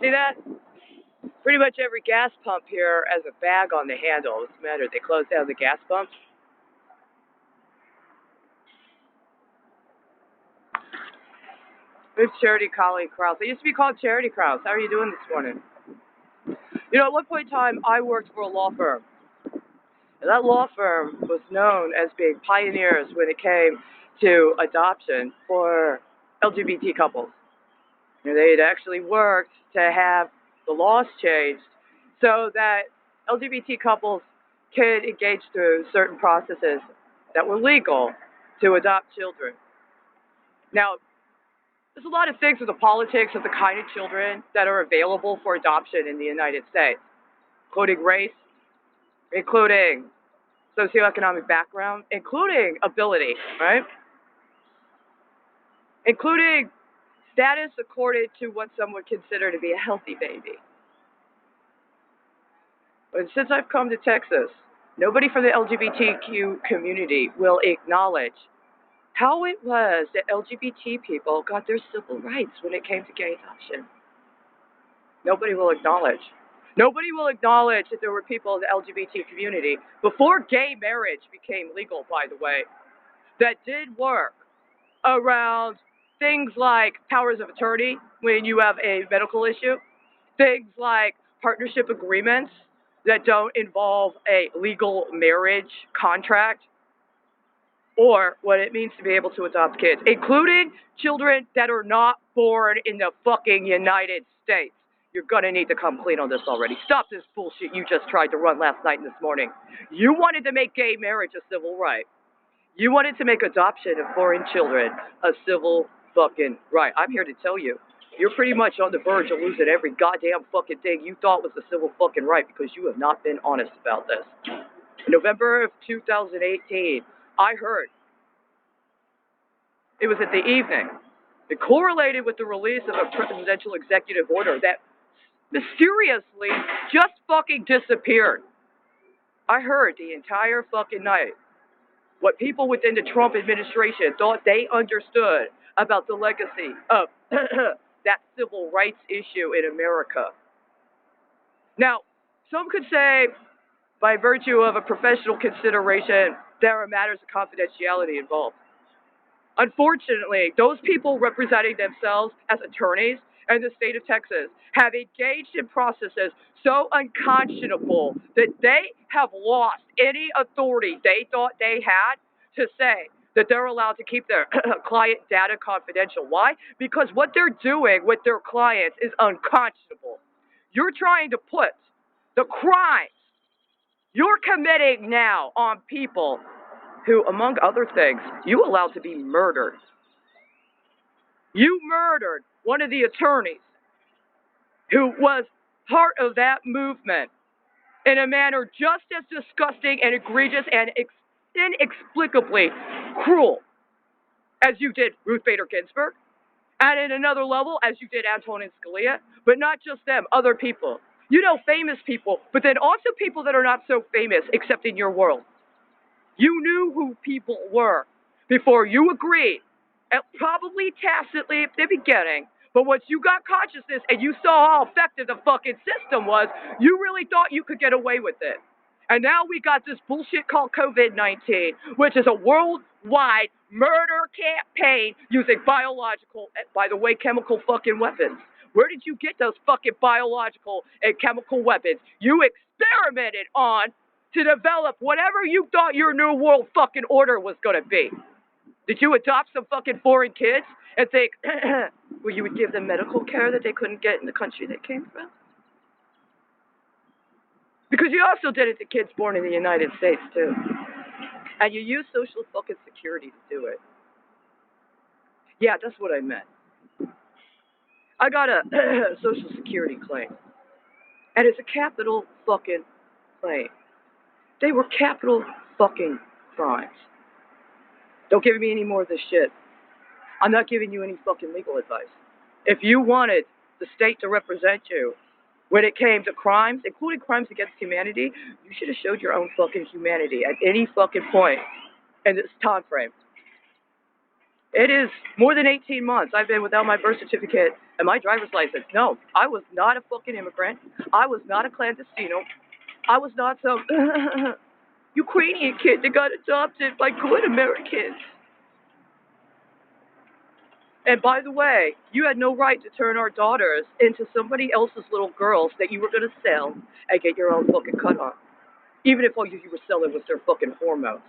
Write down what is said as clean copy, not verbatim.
See that? Pretty much every gas pump here has a bag on the handle. What's the matter? They closed down the gas pumps? It's Charity Colleen Crouse. I used to be called Charity Crouse. How are you doing this morning? You know, at one point in time, I worked for a law firm. And that law firm was known as being pioneers when it came to adoption for LGBT couples. And they'd actually worked to have the laws changed so that LGBT couples could engage through certain processes that were legal to adopt children. Now, there's a lot of things with the politics of the kind of children that are available for adoption in the United States, including race, including socioeconomic background, including ability, right? Including status according to what some would consider to be a healthy baby. But since I've come to Texas, nobody from the LGBTQ community will acknowledge how it was that LGBT people got their civil rights when it came to gay adoption. Nobody will acknowledge. Nobody will acknowledge that there were people in the LGBT community, before gay marriage became legal, by the way, that did work around things like powers of attorney when you have a medical issue, things like partnership agreements that don't involve a legal marriage contract, or what it means to be able to adopt kids, including children that are not born in the fucking United States. You're going to need to come clean on this already. Stop this bullshit you just tried to run last night and this morning. You wanted to make gay marriage a civil right. You wanted to make adoption of foreign children a civil fucking right. I'm here to tell you, you're pretty much on the verge of losing every goddamn fucking thing you thought was a civil fucking right because you have not been honest about this. In November of 2018, I heard, it was at the evening, it correlated with the release of a presidential executive order that mysteriously just fucking disappeared. I heard the entire fucking night what people within the Trump administration thought they understood about the legacy of that civil rights issue in America. Now, some could say, by virtue of a professional consideration, there are matters of confidentiality involved. Unfortunately, those people representing themselves as attorneys in the state of Texas have engaged in processes so unconscionable that they have lost any authority they thought they had to say that they're allowed to keep their client data confidential. Why? Because what they're doing with their clients is unconscionable. You're trying to put the crimes you're committing now on people who, among other things, you allowed to be murdered. You murdered one of the attorneys who was part of that movement in a manner just as disgusting and egregious and inexplicably cruel as you did Ruth Bader Ginsburg, and at another level as you did Antonin Scalia, but not just them, other people. You know, famous people, but then also people that are not so famous except in your world. You knew who people were before you agreed, and probably tacitly at the beginning, but once you got consciousness and you saw how effective the fucking system was, you really thought you could get away with it. And now we got this bullshit called COVID-19, which is a worldwide murder campaign using biological, by the way, chemical fucking weapons. Where did you get those fucking biological and chemical weapons you experimented on to develop whatever you thought your new world fucking order was going to be? Did you adopt some fucking foreign kids and think, well, you would give them medical care that they couldn't get in the country they came from? Because you also did it to kids born in the United States, too. And you used Social fucking Security to do it. Yeah, that's what I meant. I got a Social Security claim. And it's a capital fucking claim. They were capital fucking crimes. Don't give me any more of this shit. I'm not giving you any fucking legal advice. If you wanted the state to represent you when it came to crimes, including crimes against humanity, you should have showed your own fucking humanity at any fucking point in this time frame. It is more than 18 months. I've been without my birth certificate and my driver's license. No, I was not a fucking immigrant. I was not a clandestino. I was not some Ukrainian kid that got adopted by good Americans. And by the way, you had no right to turn our daughters into somebody else's little girls that you were going to sell and get your own fucking cut on. Even if all you were selling was their fucking hormones.